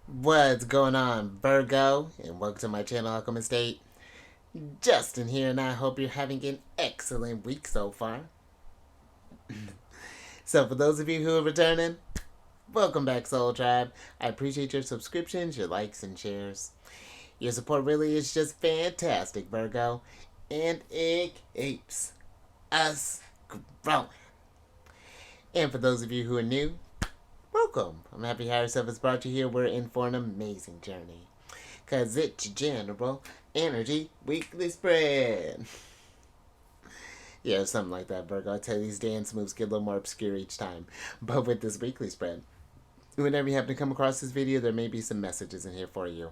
What's going on, Virgo? And welcome to my channel, Alchemist. Justin here, and I hope you're having an excellent week so far. So, for those of you who are returning, welcome back, Soul Tribe. I appreciate your subscriptions, your likes, and shares. Your support really is just fantastic, Virgo, and it keeps us growing. And for those of you who are new, welcome. I'm happy Higher Self has brought you here. We're in for an amazing journey. Cause it's General Energy Weekly Spread. Yeah, something like that, Virgo. I tell you, these dance moves get a little more obscure each time. But with this weekly spread, whenever you happen to come across this video, there may be some messages in here for you.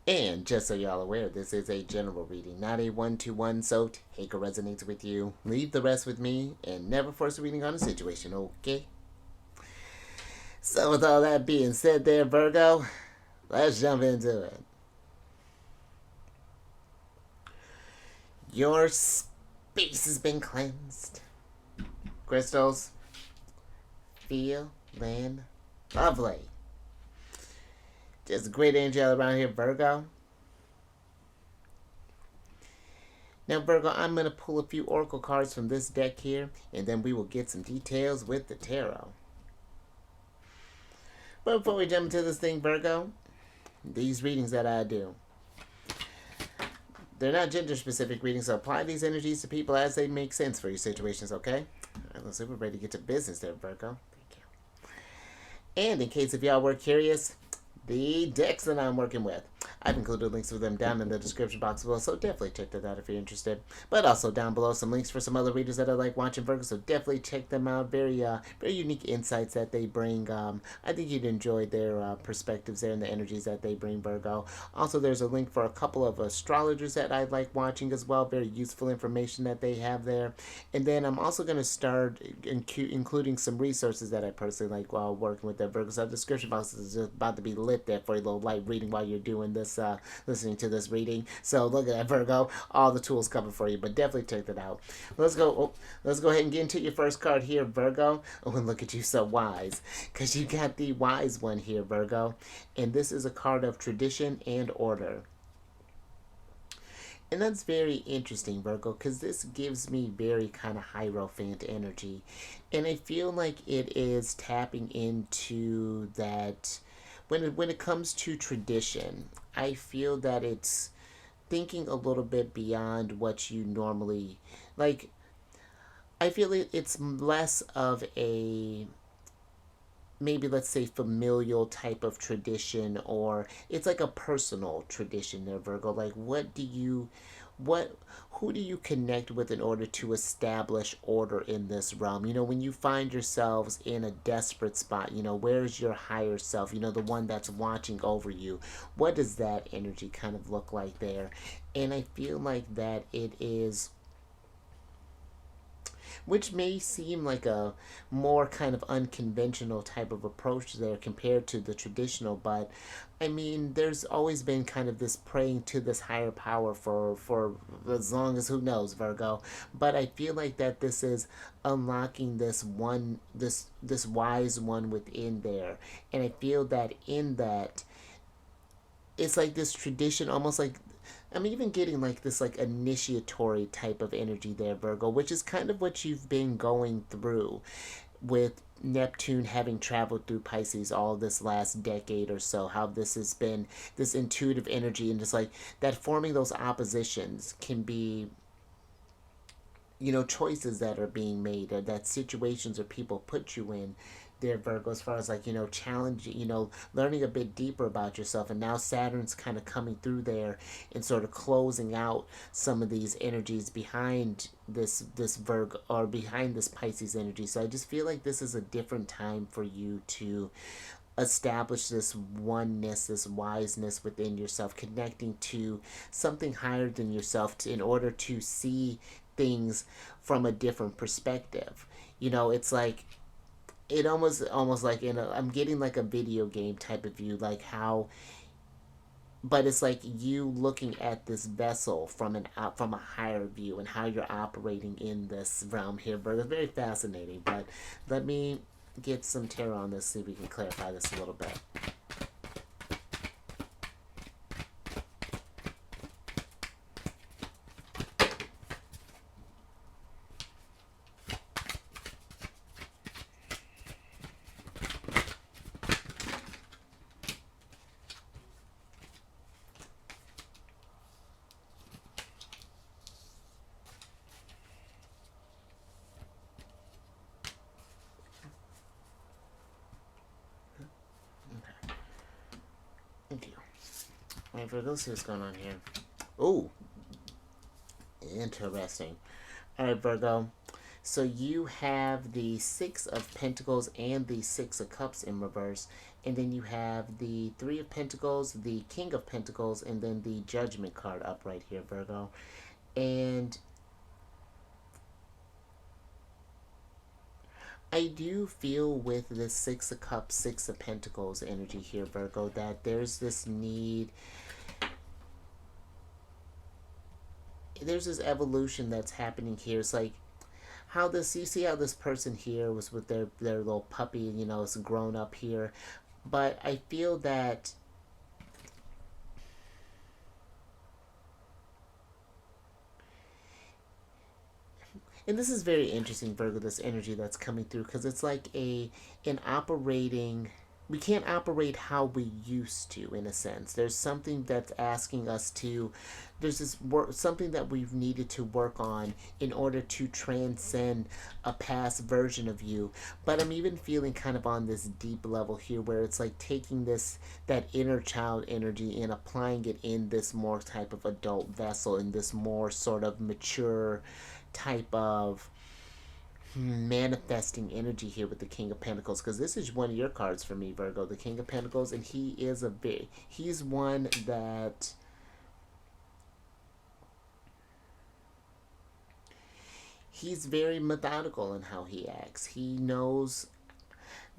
And just so y'all aware, this is a general reading, not a one-to-one, so take what resonates with you, leave the rest with me, and never force a reading on a situation, okay? So with all that being said there, Virgo, let's jump into it. Your space has been cleansed. Crystals, feeling lovely. Just great energy all around here, Virgo. Now, Virgo, I'm going to pull a few oracle cards from this deck here, and then we will get some details with the tarot. But before we jump into this thing, Virgo, these readings that I do, they're not gender-specific readings, so apply these energies to people as they make sense for your situations, okay? All right, let's see if we're ready to get to business there, Virgo. Thank you. And in case if y'all were curious, the decks that I'm working with, I've included links for them down in the description box below, so definitely check that out if you're interested. But also down below some links for some other readers that I like watching, Virgo, so definitely check them out. Very unique insights that they bring. I think you'd enjoy their perspectives there and the energies that they bring, Virgo. Also, there's a link for a couple of astrologers that I like watching as well. Very useful information that they have there. And then I'm also going to start including some resources that I personally like while working with them, Virgo. So the description box is just about to be lit there for a little light reading while you're doing this, listening to this reading. So look at that, Virgo. All the tools covered for you, but definitely check that out. Let's go. Let's go ahead and get into your first card here, Virgo. Oh, and look at you, so wise, because you got the wise one here, Virgo, and this is a card of tradition and order. And that's very interesting, Virgo, because this gives me very kind of Hierophant energy. And I feel like it is tapping into that. When it comes to tradition, I feel that it's thinking a little bit beyond what you normally like. I feel it's less of a, maybe let's say, familial type of tradition, or it's like a personal tradition there, Virgo. Like, what who do you connect with in order to establish order in this realm? You know, when you find yourselves in a desperate spot, you know, where's your higher self? You know, the one that's watching over you. What does that energy kind of look like there? And I feel like that it is, which may seem like a more kind of unconventional type of approach there compared to the traditional, but I mean, there's always been kind of this praying to this higher power for as long as, who knows, Virgo. But I feel like that this is unlocking this wise one within there, and I feel that in that it's like this tradition, almost like, I'm even getting like this like initiatory type of energy there, Virgo, which is kind of what you've been going through with Neptune having traveled through Pisces all this last decade or so. How this has been this intuitive energy, and just like that, forming those oppositions can be, you know, choices that are being made, or that situations or people put you in there, Virgo, as far as like, you know, challenging, you know, learning a bit deeper about yourself. And now Saturn's kind of coming through there and sort of closing out some of these energies behind this Virgo, or behind this Pisces energy. So I just feel like this is a different time for you to establish this oneness, this wiseness within yourself, connecting to something higher than yourself in order to see things from a different perspective. You know, it's like, it almost like, in a, I'm getting like a video game type of view, like how, but it's like you looking at this vessel from from a higher view, and how you're operating in this realm here. But it's very fascinating. But let me get some tarot on this, see if we can clarify this a little bit. Thank you. Alright, Virgo, let's see what's going on here. Ooh, interesting. Alright, Virgo. So you have the Six of Pentacles and the Six of Cups in reverse. And then you have the Three of Pentacles, the King of Pentacles, and then the Judgment card up right here, Virgo. And I do feel with the Six of Cups, Six of Pentacles energy here, Virgo, that there's this need, there's this evolution that's happening here. It's like how this, you see how this person here was with their little puppy, you know, it's grown up here. But I feel that and this is very interesting, Virgo, this energy that's coming through, because it's like an operating, we can't operate how we used to, in a sense. There's something that's asking us to, there's this work, something that we've needed to work on in order to transcend a past version of you. But I'm even feeling kind of on this deep level here where it's like taking this, that inner child energy and applying it in this more type of adult vessel, in this more sort of mature type of manifesting energy here with the King of Pentacles, because this is one of your cards for me, Virgo, the King of Pentacles. And he is a big, he's one that he's very methodical in how he acts. He knows,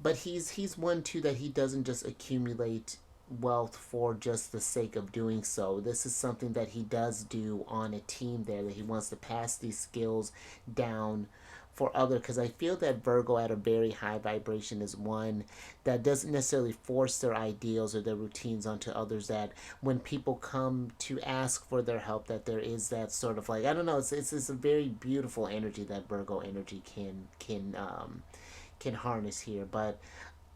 but he's one too that he doesn't just accumulate wealth for just the sake of doing so. This is something that he does do on a team there, that he wants to pass these skills down for other, because I feel that Virgo at a very high vibration is one that doesn't necessarily force their ideals or their routines onto others, that when people come to ask for their help, that there is that sort of like, I don't know, it's a very beautiful energy that Virgo energy can harness here. But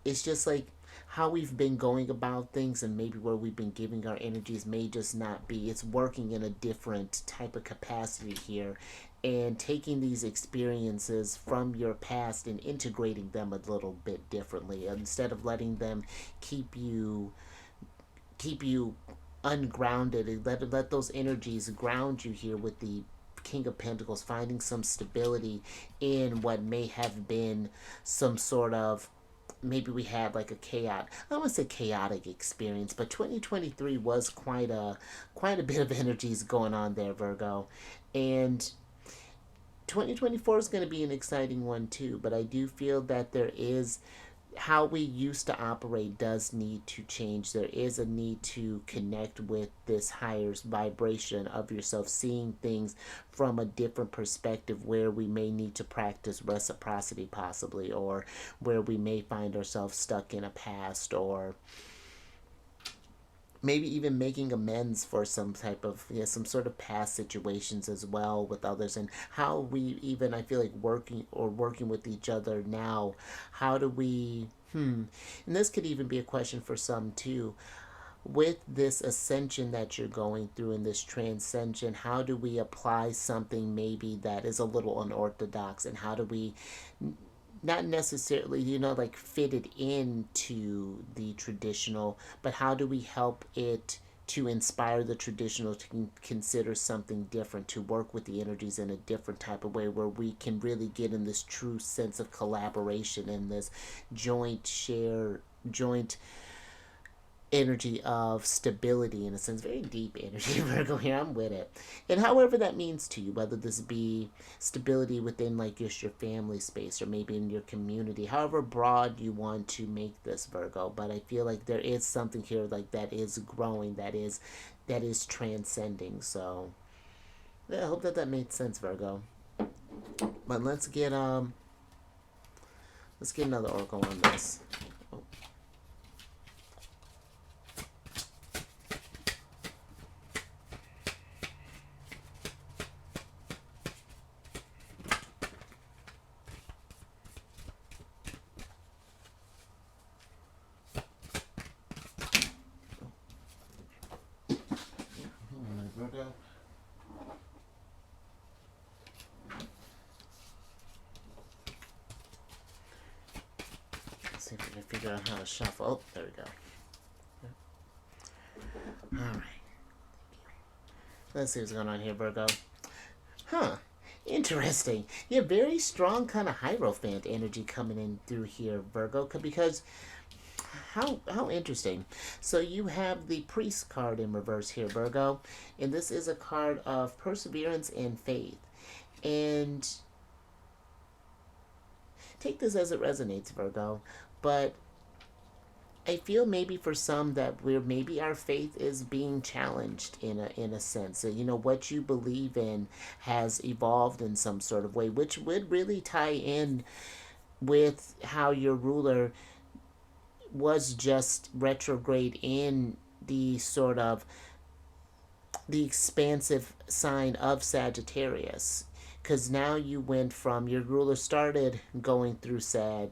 it's just like how we've been going about things, and maybe where we've been giving our energies may just not be, it's working in a different type of capacity here, and taking these experiences from your past and integrating them a little bit differently, instead of letting them keep you ungrounded, and let those energies ground you here with the King of Pentacles, finding some stability in what may have been some sort of, maybe we had like a chaotic, I don't want to say chaotic experience, but 2023 was quite a bit of energies going on there, Virgo. And 2024 is going to be an exciting one too, but I do feel that there is, how we used to operate does need to change. There is a need to connect with this higher vibration of yourself, seeing things from a different perspective, where we may need to practice reciprocity possibly, or where we may find ourselves stuck in a past, or maybe even making amends for some type of, yeah, some sort of past situations as well with others, and how we even, I feel like working with each other now. How do we and this could even be a question for some too, with this ascension that you're going through and this transcension, how do we apply something maybe that is a little unorthodox, and how do we not necessarily, you know, like fit it into the traditional, but how do we help it to inspire the traditional to consider something different, to work with the energies in a different type of way, where we can really get in this true sense of collaboration and this joint energy of stability, in a sense, very deep energy, Virgo here, I'm with it. And however that means to you, whether this be stability within like just your family space, or maybe in your community, however broad you want to make this, Virgo. But I feel like there is something here like that is growing, that is transcending. So yeah, I hope that made sense, Virgo. But let's get another oracle on this. See if we can figure out how to shuffle. Oh, there we go. All right. Let's see what's going on here, Virgo. Huh. Interesting. Yeah, very strong kind of Hierophant energy coming in through here, Virgo. Because how interesting. So you have the Priest card in reverse here, Virgo, and this is a card of perseverance and faith. And take this as it resonates, Virgo. But I feel maybe for some that we're maybe our faith is being challenged in a sense. You know, what you believe in has evolved in some sort of way, which would really tie in with how your ruler was just retrograde in the sort of the expansive sign of Sagittarius. Because now you went from your ruler started going through Sag,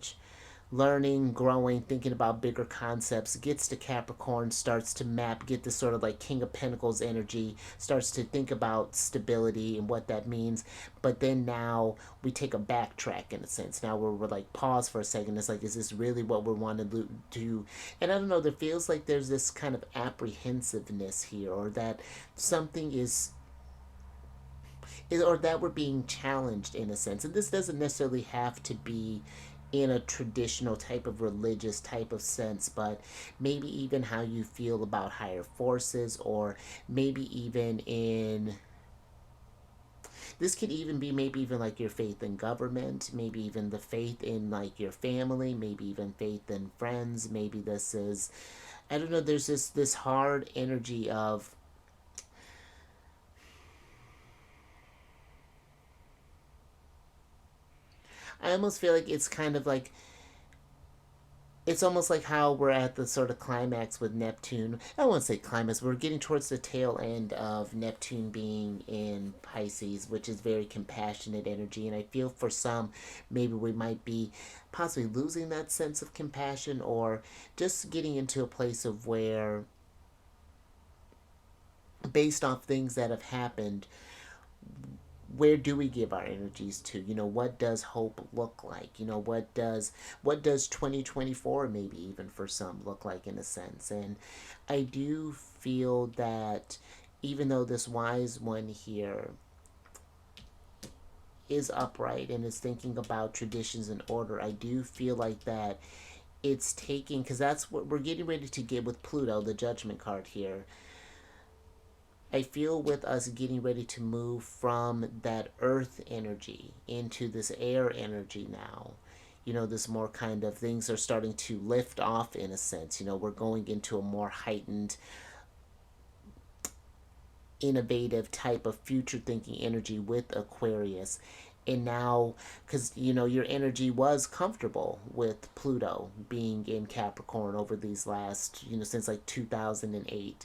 learning, growing, thinking about bigger concepts, gets to Capricorn, starts to map, get this sort of like King of Pentacles energy, starts to think about stability and what that means. But then now we take a backtrack in a sense. Now we're like, pause for a second. It's like, is this really what we want to do? And I don't know, there feels like there's this kind of apprehensiveness here, or that something is or that we're being challenged in a sense. And this doesn't necessarily have to be in a traditional type of religious type of sense, but maybe even how you feel about higher forces, or maybe even in this could even be maybe even like your faith in government, maybe even the faith in like your family, maybe even faith in friends. Maybe this is, I don't know, there's this hard energy of I almost feel like it's kind of like it's almost like how we're at the sort of climax with Neptune. I won't say climax. We're getting towards the tail end of Neptune being in Pisces, which is very compassionate energy. And I feel for some, maybe we might be possibly losing that sense of compassion, or just getting into a place of where, based off things that have happened, where do we give our energies to? You know, what does hope look like? You know, what does 2024 maybe even for some look like in a sense? And I do feel that even though this wise one here is upright and is thinking about traditions and order, I do feel like that it's taking, because that's what we're getting ready to get with Pluto, the judgment card here. I feel with us getting ready to move from that earth energy into this air energy now. You know, this more kind of things are starting to lift off in a sense. You know, we're going into a more heightened, innovative type of future thinking energy with Aquarius. And now, because, you know, your energy was comfortable with Pluto being in Capricorn over these last, you know, since like 2008.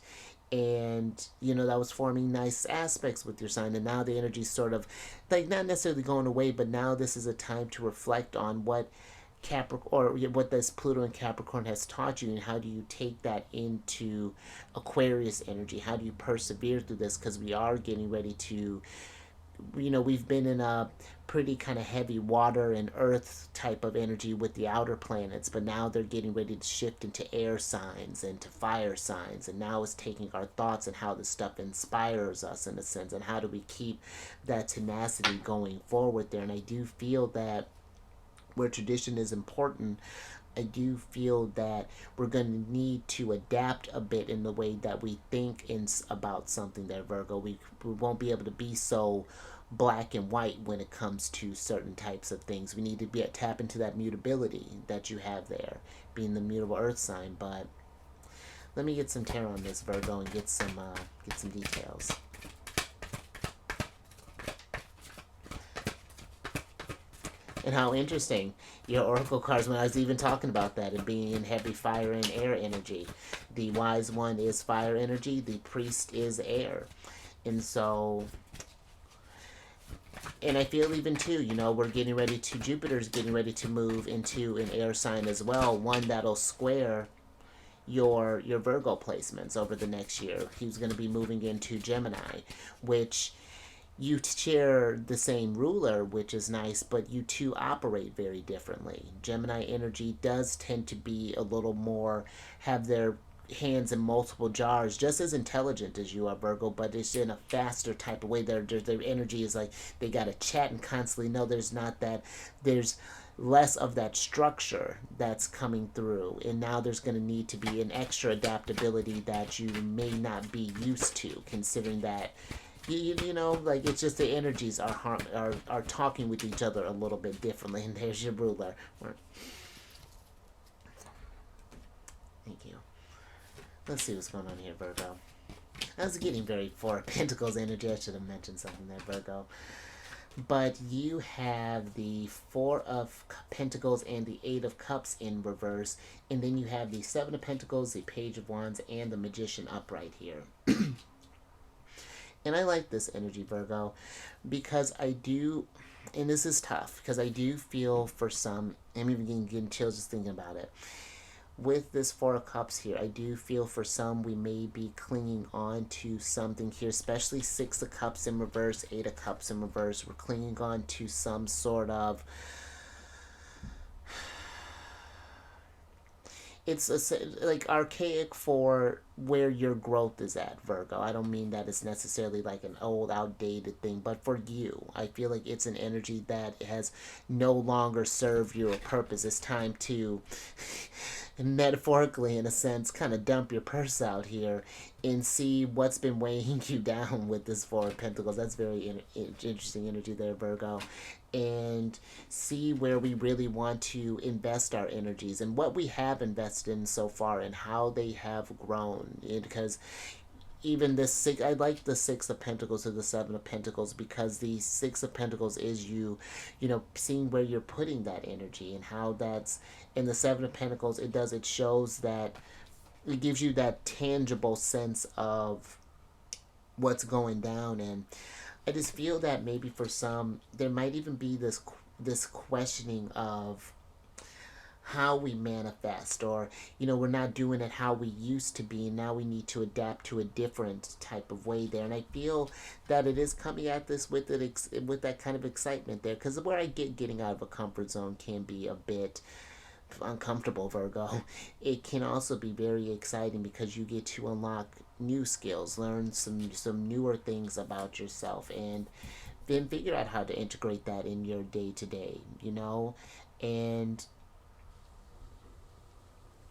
And you know that was forming nice aspects with your sign, and now the energy's sort of like not necessarily going away, but now this is a time to reflect on what Capricorn, or what this Pluto and Capricorn has taught you, and how do you take that into Aquarius energy? How do you persevere through this? Because we are getting ready to, you know, we've been in a pretty kind of heavy water and earth type of energy with the outer planets, but now they're getting ready to shift into air signs and to fire signs. And now it's taking our thoughts and how this stuff inspires us in a sense, and how do we keep that tenacity going forward there. And I do feel that where tradition is important, I do feel that we're going to need to adapt a bit in the way that we think about something there, Virgo. We won't be able to be so black and white when it comes to certain types of things. We need to tap into that mutability that you have there, being the mutable earth sign. But let me get some tarot on this, Virgo, and get some details. And how interesting your oracle cards, when I was even talking about that and being in heavy fire and air energy. The wise one is fire energy, the priest is air. And so, and I feel even too, you know, we're getting ready to, Jupiter's getting ready to move into an air sign as well, one that'll square your Virgo placements over the next year. He's going to be moving into Gemini, which you share the same ruler, which is nice, but you two operate very differently. Gemini energy does tend to be a little more, have their hands in multiple jars, just as intelligent as you are, Virgo, but it's in a faster type of way. Their energy is like they got to chat and constantly know there's not that, there's less of that structure that's coming through. And now there's going to need to be an extra adaptability that you may not be used to, considering that. You know, like it's just the energies are talking with each other a little bit differently. And there's your ruler. Thank you. Let's see what's going on here, Virgo. I was getting very Four of Pentacles energy. I should have mentioned something there, Virgo. But you have the Four of Pentacles and the Eight of Cups in reverse. And then you have the Seven of Pentacles, the Page of Wands, and the Magician upright here. And I like this energy, Virgo, because I do, and this is tough, because I do feel for some, I'm even getting chills just thinking about it. With this Four of Cups here, I do feel for some we may be clinging on to something here, especially Six of Cups in reverse, Eight of Cups in reverse. We're clinging on to some sort of, it's like archaic for where your growth is at, Virgo. I don't mean that it's necessarily like an old, outdated thing, but for you, I feel like it's an energy that has no longer served your purpose. It's time to, metaphorically, in a sense, kind of dump your purse out here and see what's been weighing you down with this Four of Pentacles. That's very interesting energy there, Virgo. And see where we really want to invest our energies and what we have invested in so far and how they have grown. Because even this six, I like the Six of Pentacles or the Seven of Pentacles, because the Six of Pentacles is you know, seeing where you're putting that energy and how that's, in the Seven of Pentacles, it shows that, it gives you that tangible sense of what's going down. And I just feel that maybe for some, there might even be this questioning of how we manifest, or you know, we're not doing it how we used to be, and now we need to adapt to a different type of way there. And I feel that it is coming at this with with that kind of excitement there, because where I getting out of a comfort zone can be a bit uncomfortable, Virgo. It can also be very exciting because you get to unlock new skills, learn some newer things about yourself, and then figure out how to integrate that in your day to day, you know. And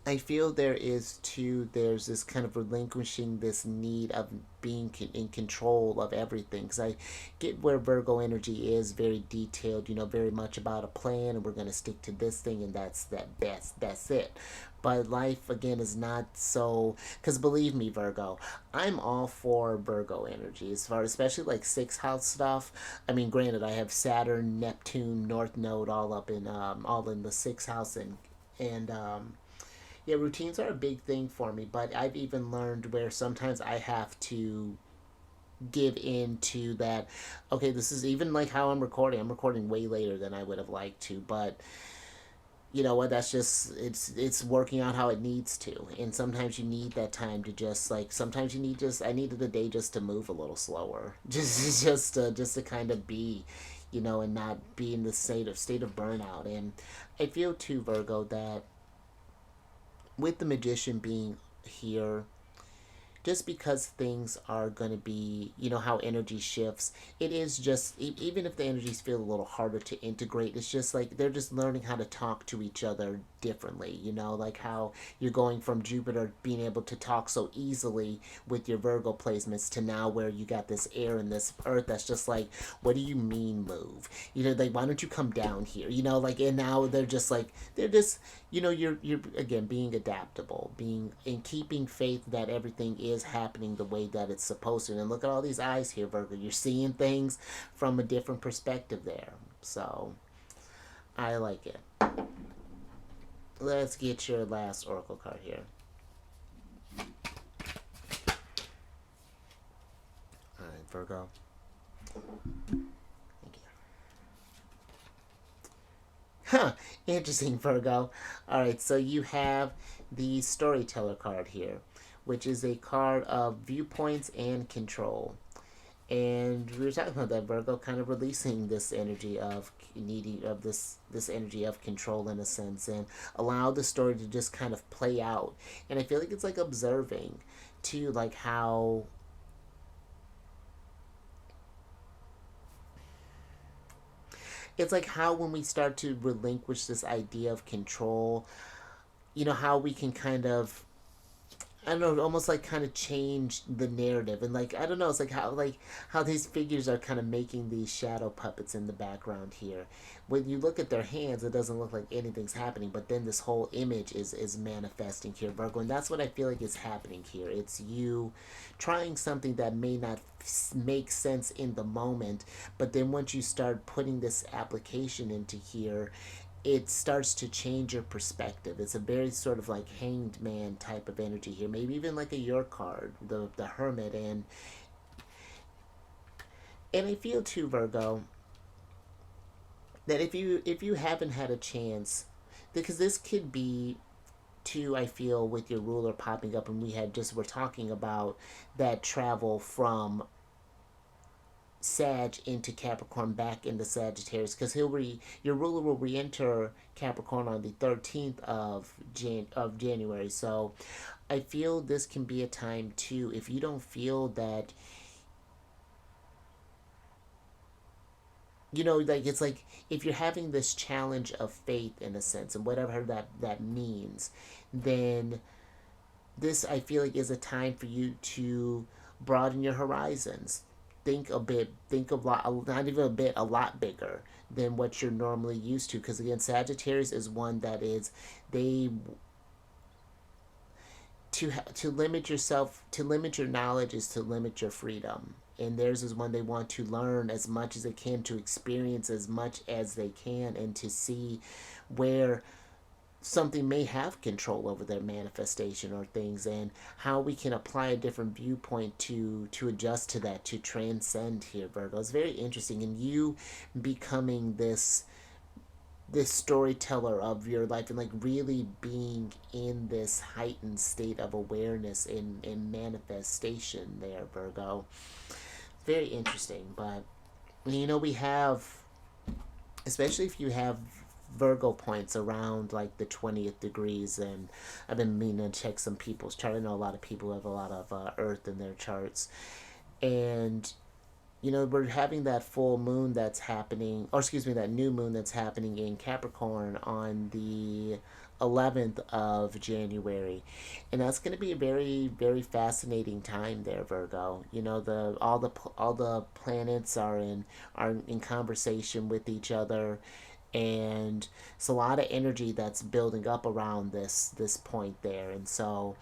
I feel there's this kind of relinquishing this need of being in control of everything. Because I get where Virgo energy is very detailed, you know, very much about a plan, and we're going to stick to this thing, and that's it. But life, again, is not so, because believe me, Virgo, I'm all for Virgo energy, as far, especially like sixth house stuff. I mean, granted, I have Saturn, Neptune, North Node all in the sixth house, and yeah, routines are a big thing for me, but I've even learned where sometimes I have to give in to that. Okay, this is even like how I'm recording. I'm recording way later than I would have liked to, but you know what? That's just, it's working out how it needs to. And sometimes you need that time to just like, sometimes you need just, I needed the day just to move a little slower, just to kind of be, you know, and not be in the state of burnout. And I feel too, Virgo, that with the Magician being here, just because things are going to be, you know, how energy shifts, it is just, even if the energies feel a little harder to integrate, it's just like they're just learning how to talk to each other differently, you know, like how you're going from Jupiter being able to talk so easily with your Virgo placements to now where you got this air and this earth that's just like, what do you mean move? You know, like, why don't you come down here? You know, like, and now they're just like, they're just, you know, you're again being adaptable, being in keeping faith that everything is happening the way that it's supposed to. And look at all these eyes here, Virgo. You're seeing things from a different perspective there. So I like it. Let's get your last oracle card here. All right, Virgo. Thank you. Huh, interesting, Virgo. All right, so you have the Storyteller card here, which is a card of viewpoints and control. And we were talking about that, Virgo, kind of releasing this energy of needing of this energy of control in a sense, and allow the story to just kind of play out. And I feel like it's like observing too, like how it's like how when we start to relinquish this idea of control, how we can kind of, I don't know, almost like kind of change the narrative. And like, I don't know, it's like how these figures are kind of making these shadow puppets in the background here. When you look at their hands, it doesn't look like anything's happening, but then this whole image is manifesting here, Virgo. And that's what I feel like is happening here. It's you trying something that may not make sense in the moment, but then once you start putting this application into here, it starts to change your perspective. It's a very sort of like hanged man type of energy here. Maybe even like a your card, the hermit, and I feel too, Virgo, that if you haven't had a chance, because this could be too, I feel, with your ruler popping up, and we're talking about that travel from Sag into Capricorn back into Sagittarius, because your ruler will re-enter Capricorn on the 13th of January. So I feel this can be a time too, if you don't feel that, like, it's like if you're having this challenge of faith in a sense, and whatever that means, then this, I feel like, is a time for you to broaden your horizons. Think a lot, not even a bit, a lot bigger than what you're normally used to. Because again, Sagittarius is one that is, they, to limit yourself, to limit your knowledge is to limit your freedom. And theirs is when they want to learn as much as they can, to experience as much as they can, and to see where something may have control over their manifestation or things, and how we can apply a different viewpoint to adjust to that, to transcend here, Virgo. It's very interesting. And you becoming this storyteller of your life, and like really being in this heightened state of awareness in manifestation there, Virgo. Very interesting. But we have, especially if you have Virgo points around like the 20th degrees, and I've been meaning to check some people's chart. I know a lot of people have a lot of Earth in their charts, and we're having that full moon that's happening, or excuse me, that new moon that's happening in Capricorn on the 11th of January, and that's going to be a very, very fascinating time there, Virgo. All the planets are in conversation with each other, and it's a lot of energy that's building up around this point there. And so,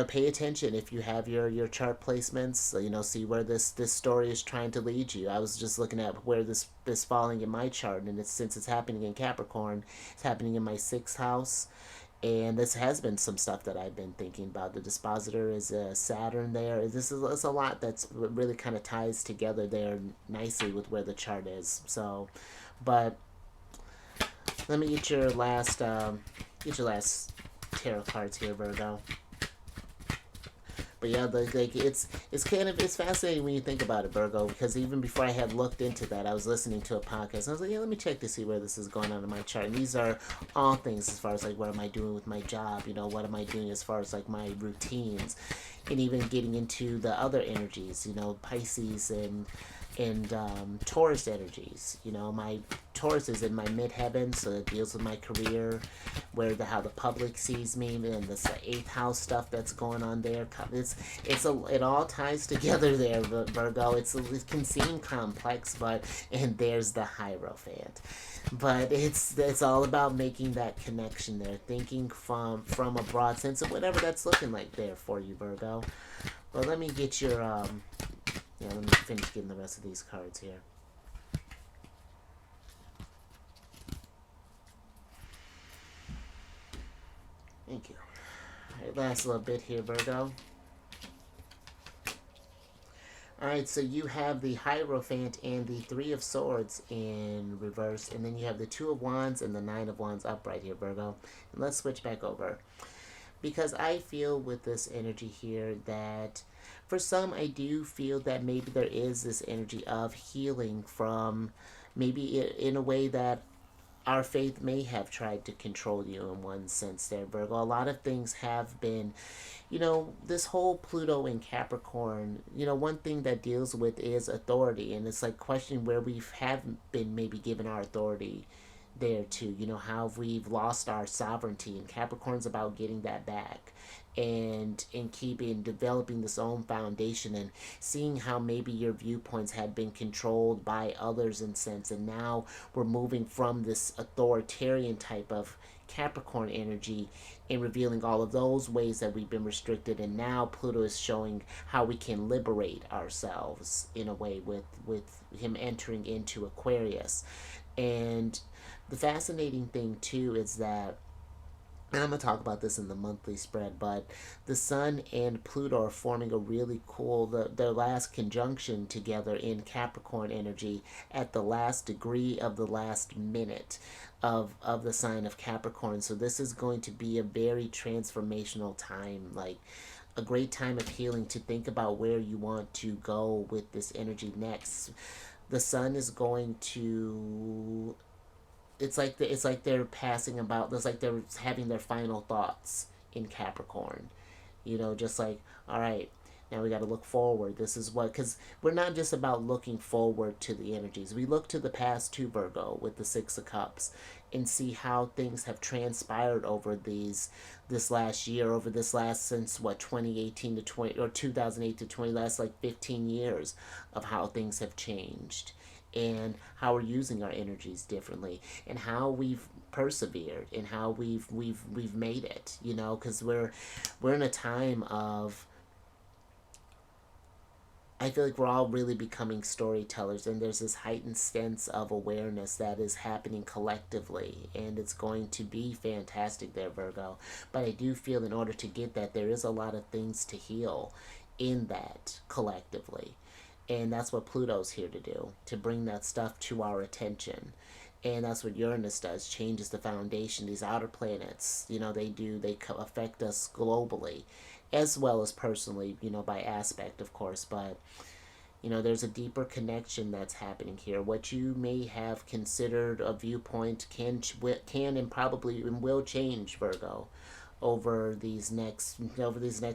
pay attention if you have your chart placements. See where this story is trying to lead you. I was just looking at where this falling in my chart, and since it's happening in Capricorn, it's happening in my sixth house. And this has been some stuff that I've been thinking about. The dispositor is Saturn there. It's a lot that's really kind of ties together there nicely with where the chart is. So, but let me get your last tarot cards here, Virgo. But yeah, it's fascinating when you think about it, Virgo, because even before I had looked into that, I was listening to a podcast, and I was like, yeah, let me check to see where this is going on in my chart. And these are all things as far as like, what am I doing with my job? What am I doing as far as like my routines, and even getting into the other energies, Pisces and Taurus energies. My Taurus is in my midheaven, so it deals with my career, how the public sees me, and this eighth house stuff that's going on there. It all ties together there, Virgo. It can seem complex, and there's the Hierophant. But it's all about making that connection there, thinking from a broad sense of whatever that's looking like there for you, Virgo. Well, let me get your let me finish getting the rest of these cards here. Thank you. Alright, last little bit here, Virgo. Alright, so you have the Hierophant and the Three of Swords in reverse, and then you have the Two of Wands and the Nine of Wands upright here, Virgo. And let's switch back over. because I feel with this energy here that for some, I do feel that maybe there is this energy of healing from maybe in a way that our faith may have tried to control you in one sense there, Virgo. A lot of things have been, this whole Pluto in Capricorn, one thing that deals with is authority. And it's like questioning where we have been maybe given our authority there too. How we've lost our sovereignty. And Capricorn's about getting that back. And in keeping developing this own foundation and seeing how maybe your viewpoints had been controlled by others in sense, and now we're moving from this authoritarian type of Capricorn energy and revealing all of those ways that we've been restricted, and now Pluto is showing how we can liberate ourselves in a way with him entering into Aquarius. And the fascinating thing too is that, and I'm going to talk about this in the monthly spread, but the Sun and Pluto are forming a really cool, their last conjunction together in Capricorn energy at the last degree of the last minute of the sign of Capricorn. So this is going to be a very transformational time, like a great time of healing, to think about where you want to go with this energy next. The Sun is going to, it's like they're passing about, it's like they're having their final thoughts in Capricorn, just like, all right, now we got to look forward. This is what, because we're not just about looking forward to the energies. We look to the past too, Virgo, with the Six of Cups, and see how things have transpired over this last year, over this last, since what, 2018 to 20, or 2008 to 20, last like 15 years of how things have changed, and how we're using our energies differently, and how we've persevered, and how we've made it, because we're in a time of, I feel like we're all really becoming storytellers, and there's this heightened sense of awareness that is happening collectively, and it's going to be fantastic there, Virgo. But I do feel in order to get that, there is a lot of things to heal in that collectively. And that's what Pluto's here to do, to bring that stuff to our attention. And that's what Uranus does, changes the foundation. These outer planets, they affect us globally, as well as personally, by aspect, of course. But, there's a deeper connection that's happening here. What you may have considered a viewpoint can and probably will change, Virgo, over these next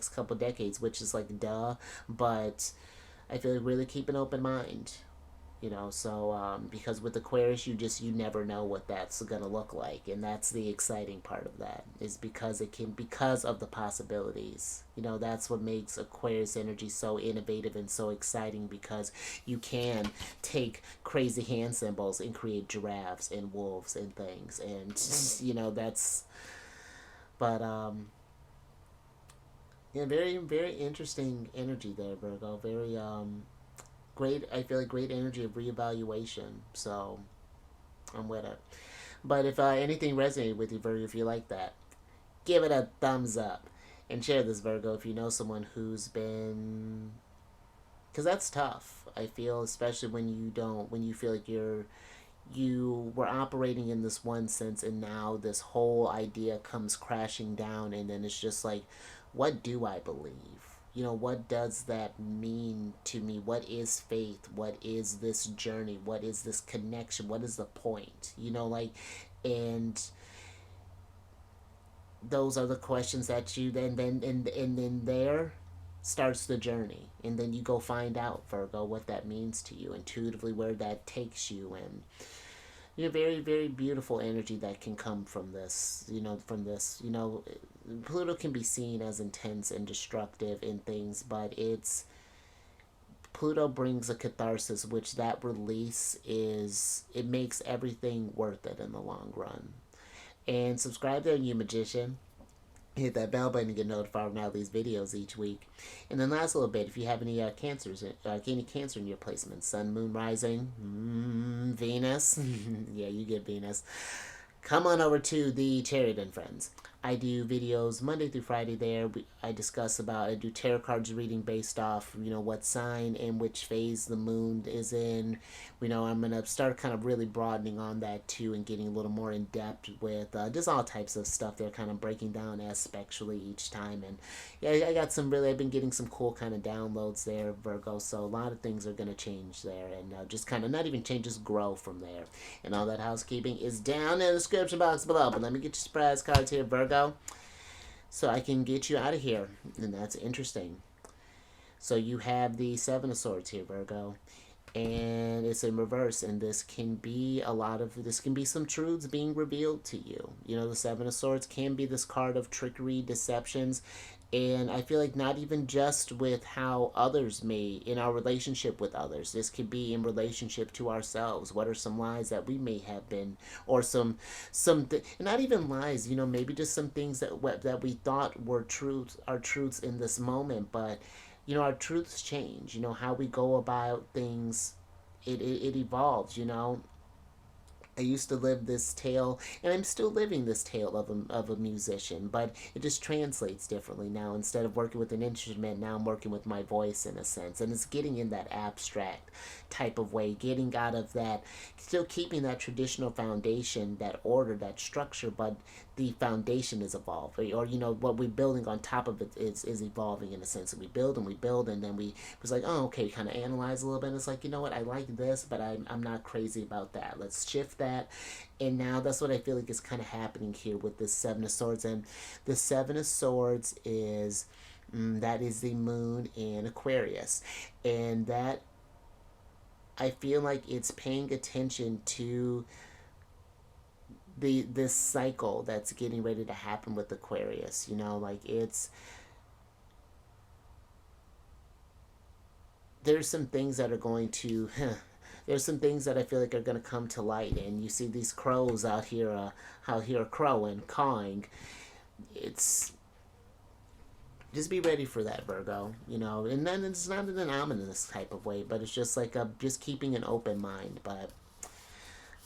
couple decades, which is like duh, but I feel like really keep an open mind, so because with Aquarius, you never know what that's gonna look like, and that's the exciting part of that, is because of the possibilities. That's what makes Aquarius energy so innovative and so exciting, because you can take crazy hand symbols and create giraffes and wolves and things, and that's, but yeah, very, very interesting energy there, Virgo. Very great. I feel like great energy of reevaluation. So I'm with it. But if anything resonated with you, Virgo, if you like that, give it a thumbs up and share this, Virgo, if you know someone who's been, because that's tough. I feel, especially when you feel like you were operating in this one sense, and now this whole idea comes crashing down, and then it's just like, what do I believe? What does that mean to me? What is faith? What is this journey? What is this connection? What is the point? And those are the questions that you then there starts the journey, and then you go find out, Virgo, what that means to you intuitively, where that takes you, and very, very beautiful energy that can come from this. Pluto can be seen as intense and destructive in things, but Pluto brings a catharsis, which that release it makes everything worth it in the long run. And subscribe there, you magician. Hit that bell button to get notified when I release videos each week. And then last little bit, if you have any cancers, any cancer in your placement, Sun, Moon, Rising, Venus, yeah, you get Venus. Come on over to the Chariot and Friends. I do videos Monday through Friday there. I discuss about, I do tarot cards reading based off, what sign and which phase the moon is in. I'm going to start kind of really broadening on that too and getting a little more in depth with just all types of stuff there, kind of breaking down aspectually each time. And yeah, I got some really, I've been getting some cool kind of downloads there, Virgo. So a lot of things are going to change there and just kind of not even change, just grow from there. And all that housekeeping is down in the description box below. But let me get your surprise cards here, Virgo, so I can get you out of here. And that's interesting. So you have the Seven of Swords here, Virgo. And it's in reverse, and this can be some truths being revealed to you. The Seven of Swords can be this card of trickery, deceptions, and I feel like not even just with how others may, in our relationship with others, this could be in relationship to ourselves. What are some lies that we may have been, or not even lies, maybe just some things that we thought were truths, are truths in this moment, but our truths change. How we go about things, it evolves. I used to live this tale, and I'm still living this tale of a musician, but it just translates differently now. Instead of working with an instrument, now I'm working with my voice in a sense, and it's getting in that abstract type of way, getting out of that, still keeping that traditional foundation, that order, that structure, but the foundation is evolving, or what we're building on top of it is evolving in a sense. That we build and we build, and then we was like, oh, okay, kind of analyze a little bit, and it's like, you know what, I like this, but I'm not crazy about that. Let's shift that. And now that's what I feel like is kind of happening here with this Seven of Swords. And the Seven of Swords is that is the moon in Aquarius, and that, I feel like it's paying attention to this cycle that's getting ready to happen with Aquarius. Like there's some things that are going to there's some things that I feel like are going to come to light, and you see these crows out here crowing, cawing. It's just be ready for that, Virgo. And then it's not in an ominous type of way, but it's just like just keeping an open mind. But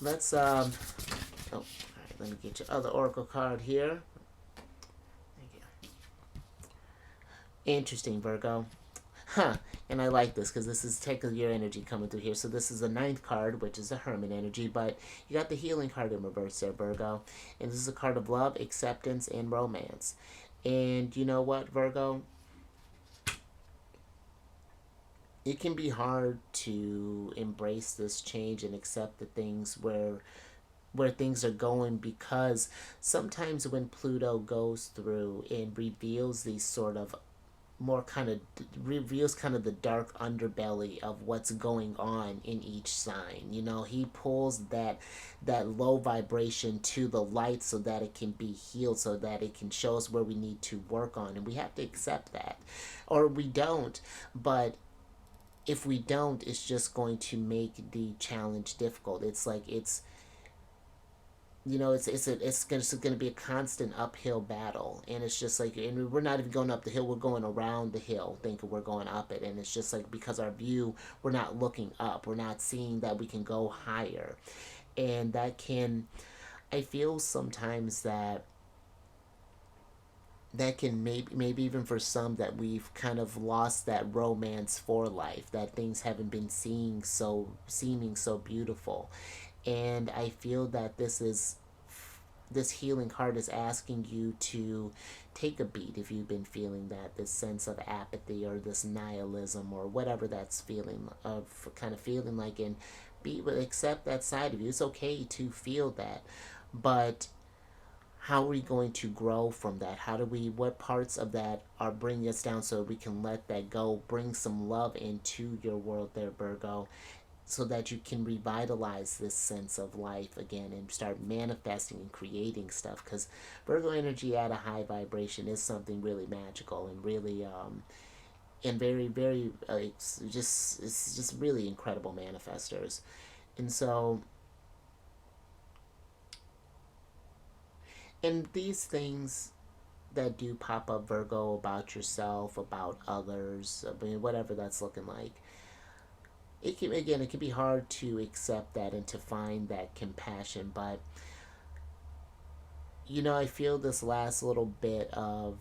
let's oh, all right, let me get your other oracle card here. Thank you. Interesting, Virgo. Huh. And I like this because this is technically your energy coming through here. So this is the ninth card, which is a Hermit energy, but you got the healing card in reverse there, Virgo. And this is a card of love, acceptance, and romance. And you know what, Virgo? It can be hard to embrace this change and accept the things where things are going, because sometimes when Pluto goes through and reveals these sort of more kind of reveals kind of the dark underbelly of what's going on in each sign. He pulls that low vibration to the light so that it can be healed, so that it can show us where we need to work on, and we have to accept that, or we don't. But if we don't, it's just going to make the challenge difficult. It's like it's going to be a constant uphill battle, and it's just like, and we're not even going up the hill, we're going around the hill thinking we're going up it, and it's just like, because our view, we're not looking up, we're not seeing that we can go higher. And that can, I feel sometimes that can maybe even for some, that we've kind of lost that romance for life, that things haven't been seeming so beautiful. And I feel that this healing card is asking you to take a beat if you've been feeling that, this sense of apathy or this nihilism or whatever that's feeling of, kind of feeling like, and accept that side of you. It's okay to feel that, but how are we going to grow from that? What parts of that are bringing us down so we can let that go? Bring some love into your world there, Virgo, so that you can revitalize this sense of life again and start manifesting and creating stuff. Because Virgo energy at a high vibration is something really magical and really and very, very it's just really incredible manifestors. And so, and these things that do pop up, Virgo, about yourself, about others, I mean, whatever that's looking like, it can be hard to accept that and to find that compassion. But I feel this last little bit of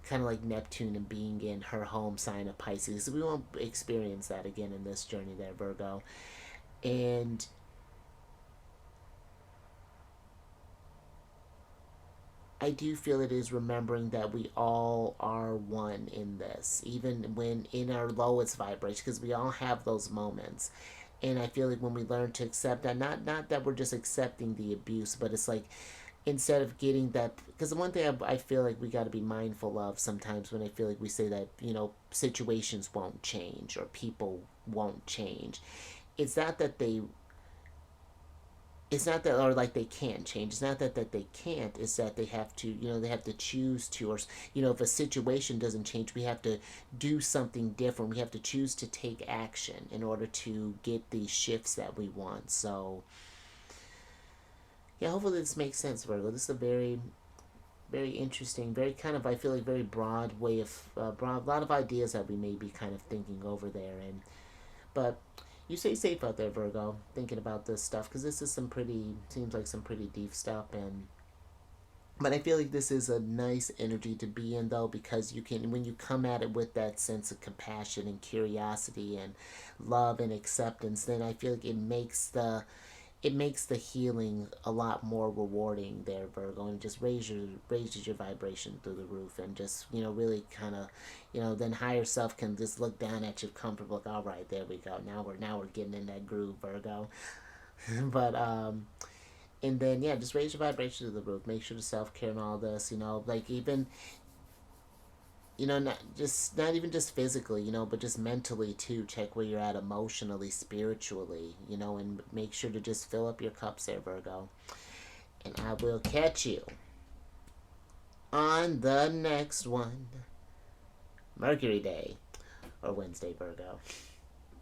kind of like Neptune and being in her home sign of Pisces. We won't experience that again in this journey there, Virgo. And I do feel it is remembering that we all are one in this, even when in our lowest vibration, because we all have those moments. And I feel like when we learn to accept that, not that we're just accepting the abuse, but it's like instead of getting that, because the one thing I feel like we got to be mindful of sometimes when I feel like we say that situations won't change or people won't change, it's not that they it's not that, or like they can't change, it's not that they can't, it's that they have to, they have to choose to, or if a situation doesn't change, we have to do something different, we have to choose to take action in order to get these shifts that we want. So yeah, hopefully this makes sense, Virgo. This is a very, very interesting, very kind of, I feel like very broad way of broad, a lot of ideas that we may be kind of thinking over there. And but you stay safe out there, Virgo, thinking about this stuff, because this is some pretty, seems like some pretty deep stuff. And but I feel like this is a nice energy to be in, though, because you can, when you come at it with that sense of compassion and curiosity and love and acceptance, then I feel like it makes the healing a lot more rewarding there, Virgo, and just raises your vibration through the roof, and just really kind of then higher self can just look down at you comfortable, like, all right, there we go, now we're getting in that groove, Virgo. But and then yeah, just raise your vibration to the roof. Make sure to self care and all this, like even not even just physically, but just mentally too. Check where you're at emotionally, spiritually, and make sure to just fill up your cups there, Virgo. And I will catch you on the next one. Mercury Day or Wednesday, Virgo.